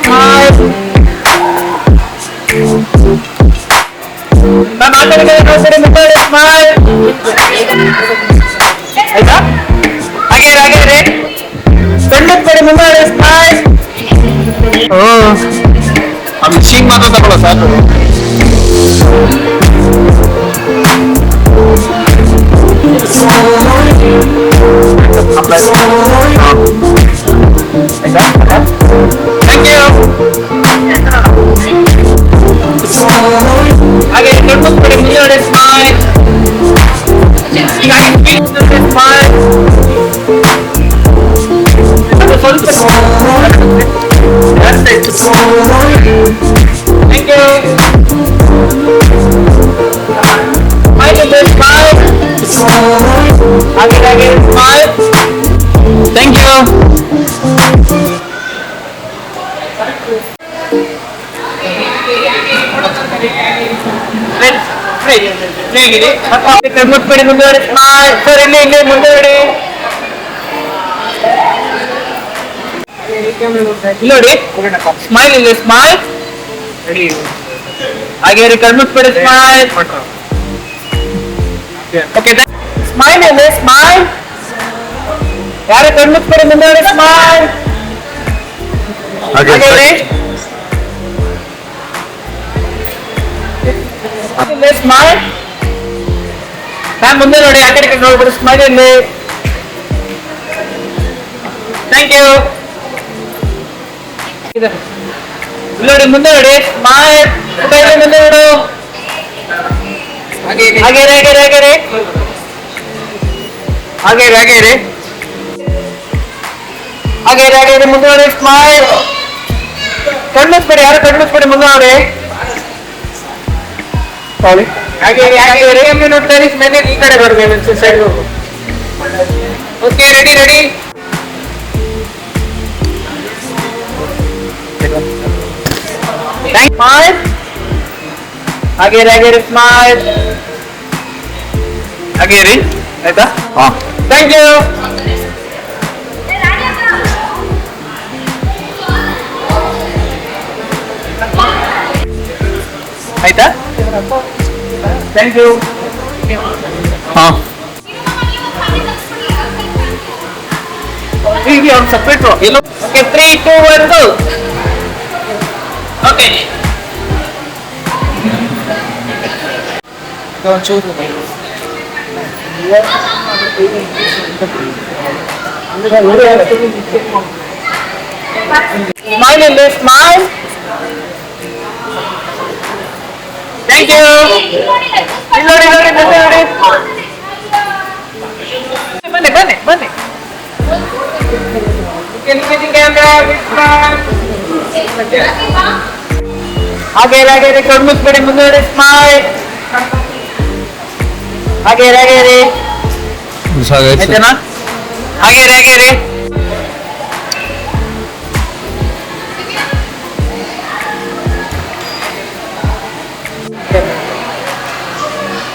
Speaker 3: ಸ್ಮೈಲ್. ನಾನು ಮಾತಾಡಿದ್ರೆ ಸ್ಮೈಲ್ ಆಯ್ತಾ? ಹಾಗೆ ಕಣ್ಣು ಕಡೆ ಮುಂದೆ ಸ್ಮೈಲ್.
Speaker 1: ಮಿಷಿಂಗ್ ಮಾತ್ರ ತಗೊಳ್ಳೋ ಸಾಕು.
Speaker 3: Thank you. ಹಾಗೆ ಕಣ್ಣು ಕಡೆ ಮುಂದೆ smile. Smile. Thank you. Smile. Thank you. ಮುಟ್ಬಿಡಿ ಮುಂದೆ ಸ್ಮೈಲ್. ಸರ್ ಇಲ್ಲಿ ಮುಂದೆ ನೋಡಿ ಸ್ಮೈಲ್ ಇಲ್ಲಿ ಸ್ಮೈಲ್. ಹಾಗೆ ಕಣ್ಮುಚ್ಬಿಡಿ ಸ್ಮೈಲ್. ಓಕೆ ಸ್ಮೈಲ್ ಇಲ್ಲಿ ಸ್ಮೈಲ್. ಯಾರು ಕಣ್ಮುಚ್ಬಿಡಿ ಮುಂದೆ ಸ್ಮೈಲ್. ಹಾಗೆ ಸ್ಮೈಲ್. ನಾನು ಮುಂದೆ ನೋಡಿ ಆ ಕಡೆ ನೋಡ್ಬಿಡಿ ಸ್ಮೈಲ್ ಇಲ್ಲಿ. Thank you. ನೋಡಿ ಮುಂದೆ ನೋಡಿ, ಸ್ಮೈಲ್. ಮುಂದೆ ನೋಡು. ಹಾಗೆ ಮುಂದೆ ನೋಡಿ, ಸ್ಮೈಲ್. ಕಣ್ಣುಸ್ಬೇಡಿ, ಯಾರು ಕಣ್ಣುಸ್ಬೇಡಿ, ಮುಂದೆ ನೋಡಿ. ಹಾಗೆ ನೋಡ್ತಾರೆ, ಮೇಲೆ ಈ ಕಡೆ ಬರ್ಬೇಕು, ಸೈಡ್ ಹೋಗು. Okay, ready. ಸ್ಮೈಲ್. ಹಾಗೆ ಸ್ಮೈಲ್. ಹಾಗೆ ರೀ, ಆಯ್ತಾ? Thank you. ಆಯ್ತಾ? Thank you. ಈಗ ಅವ್ನು ಸಪ್ರೇಟ್ ಇಲ್ಲ. Okay, 3, 2, 1 go. ಓಕೆ. ಒಂಚೂರು ಸ್ಮೈಲ್ ಇಲ್ಲಿ, ಸ್ಮೈಲ್. Thank you. ನೋಡಿ ಬನ್ನಿ. ಹಾಗೆ ಕಣ್ಮುಚ್ಬೇಡಿ, ಮುಂದೆ ನೋಡಿ, ಸ್ಮೈಲ್. ಹಾಗೆ ರೀ. ಆಯ್ತೇನಾ? ಹಾಗೆ ರೀ.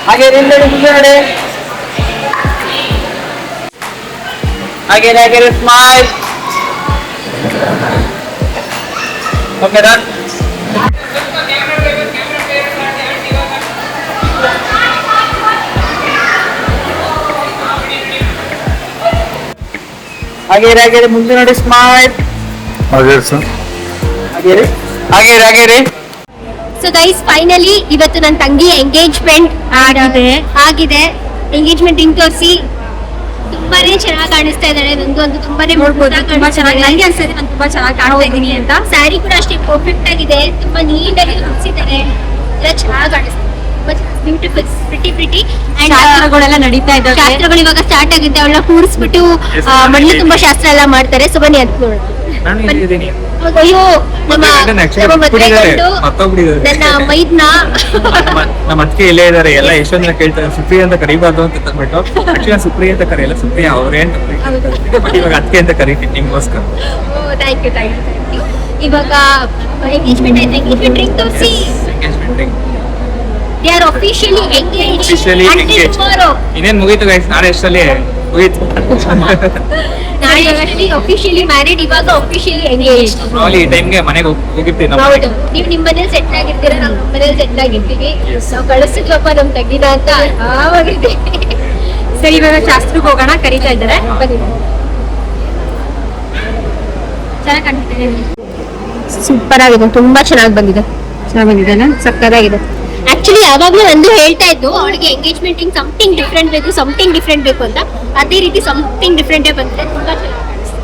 Speaker 3: ಹಾಗೆ ಮುಂದೆ ನೋಡಿ. ಹಾಗೆ ಸ್ಮೈಲ್. Okay done. ಹಾಗೆ ಮುಂದೆ ನೋಡಿ, ಸ್ಮೈಲ್. ಹಾಗೆ ರೀ.
Speaker 2: ಸೊ ಗೈಸ್, ಫೈನಲಿ ಇವತ್ತು ನನ್ನ ತಂಗಿ ಎಂಗೇಜ್ಮೆಂಟ್ ಆಗಿದೆ. ಎಂಗೇಜ್ಮೆಂಟ್ ರಿಂಗ್ ತೋರಿಸಿ ತುಂಬಾನೇ ಚೆನ್ನಾಗಿ ಕಾಣಿಸ್ತಾ ಇದ್ದಾಳೆ. ನಂದು ತುಂಬಾನೇ ತುಂಬಾ ಚೆನ್ನಾಗಿ ನನಗೆ ಅನ್ಸುತ್ತೆ, ನಾನು ತುಂಬಾ ಚೆನ್ನಾಗಿ ಕಾಣ್ತಾ ಇದ್ದೀನಿ ಅಂತ. ಸ್ಯಾರಿ ಕೂಡ ಅಷ್ಟೇ ಪರ್ಫೆಕ್ಟ್ ಆಗಿದೆ, ತುಂಬಾ ನೀಟಾಗಿ ಹೊಲಿಸಿದ್ದಾರೆ, ಎಲ್ಲ ಚೆನ್ನಾಗಿ ಕಾಣಿಸ್ತಾ ಇದೆ. Beautiful, pretty. ಅಂಡ್ ಶಾಸ್ತ್ರಗಳೆಲ್ಲ ನಡೀತಾ ಇದ್ದಾವೆ. ಶಾಸ್ತ್ರಗಳು ಇವಾಗ ಸ್ಟಾರ್ಟ್ ಆಗಿದೆ. ಅವಳನ್ನ ಕೂರಿಸ್ಬಿಟ್ಟು ಮಣ್ಣು ತುಂಬಾ ಶಾಸ್ತ್ರ ಎಲ್ಲ ಮಾಡ್ತಾರೆ. ಸೊ ಬನ್ನಿ ಅಂತ ನೋಡೋಣ. ಅಯ್ಯೋ, ನಮ್ಮ ಮದುವೆ ಗಂಡು ನನ್ನ ಮೈದ್ನ
Speaker 3: ನಮ್ಮ ಅತ್ತಿಗೆ ಇಲ್ಲೇ ಇದಾರೆ. ಎಲ್ಲ ಎಷ್ಟೊಂದ್ ಜನ ಕೇಳ್ತಾರೆ ಸುಪ್ರಿಯ ಅಂತ ಕರಿಬಾರ್ದು ಅಂತ ತಂದ್ಬಿಟ್ಟು ಆಕ್ಚುಲಿ ಸುಪ್ರಿಯ ಅಂತ ಕರೆಯಲ್ಲ, ಸುಪ್ರಿಯ ಅವ್ರೇ ಅಂತ ಇವಾಗ ಅತ್ತಿಗೆ ಅಂತ ಕರಿತೀನಿ ನಿಮ್ಗೋಸ್ಕರ.
Speaker 2: Thank you. ಇವಾಗ ಎಂಗೇಜ್ಮೆಂಟ್ ಆಯ್ತು. ಎಂಗೇಜ್ಮೆಂಟ್ ರಿಂಗ್ ತೋರಿಸಿ. They are officially engaged. Until tomorrow.
Speaker 3: ಇನ್ನೇನ್ ಮುಗೀತು ಗೈಸ್, ನಾಳೆ ಎಷ್ಟಲ್ಲಿ ಮುಗೀತು.
Speaker 2: ನಾಳೆ officially married, ಇವಾಗ officially engaged.
Speaker 3: ನಾಳೆ ಈ ಟೈಮ್ಗೆ ಮನೆಗೆ ಹೋಗಿರ್ತೀವಿ ನಾವು.
Speaker 2: ಹೌದು, ನೀವು ನಿಮ್ಮ ಮನೇಲಿ ಸೆಟ್ಲ್ ಆಗಿರ್ತೀರಾ, ನಾವು ನಮ್ಮ ಮನೇಲಿ ಸೆಟ್ಲ್ ಆಗಿರ್ತೀವಿ. ನಾವು ಕಳಿಸಿದ್ವಪ್ಪ ನಮ್ ತಂಗಿನ ಅಂತ ಆವಾಗಿದ್ವಿ. ಸರಿ, ಇವಾಗ ಶಾಸ್ತ್ರಕ್ಕೆ ಹೋಗೋಣ, ಕರೀತಾ ಇದ್ದಾರೆ. ಚೆನ್ನಾಗಿ ಕಾಣ್ತಿದೆ. ಸೂಪರ್ ಆಗಿದೆ, ತುಂಬಾ ಚೆನ್ನಾಗಿ ಬಂದಿದೆ. ಸಕ್ಕತ್ತಾಗಿದೆ. ಆಕ್ಚುಲಿ ಯಾವಾಗ್ಲೂ ನಂದು ಹೇಳ್ತಾ ಇದ್ದು ಅವಳಿಗೆ ಎಂಗೇಜ್ಮೆಂಟ್ ರಿಂಗ್ ಸಮಥಿಂಗ್ ಡಿಫ್ರೆಂಟ್ ಬೇಕು ಅಂತ. ಅದೇ ರೀತಿ ಸಮಥಿಂಗ್ ಡಿಫ್ರೆಂಟೇ ಬಂದಿದೆ, ತುಂಬಾ ಚೆನ್ನಾಗಿ ಕಾಣಿಸ್ತು.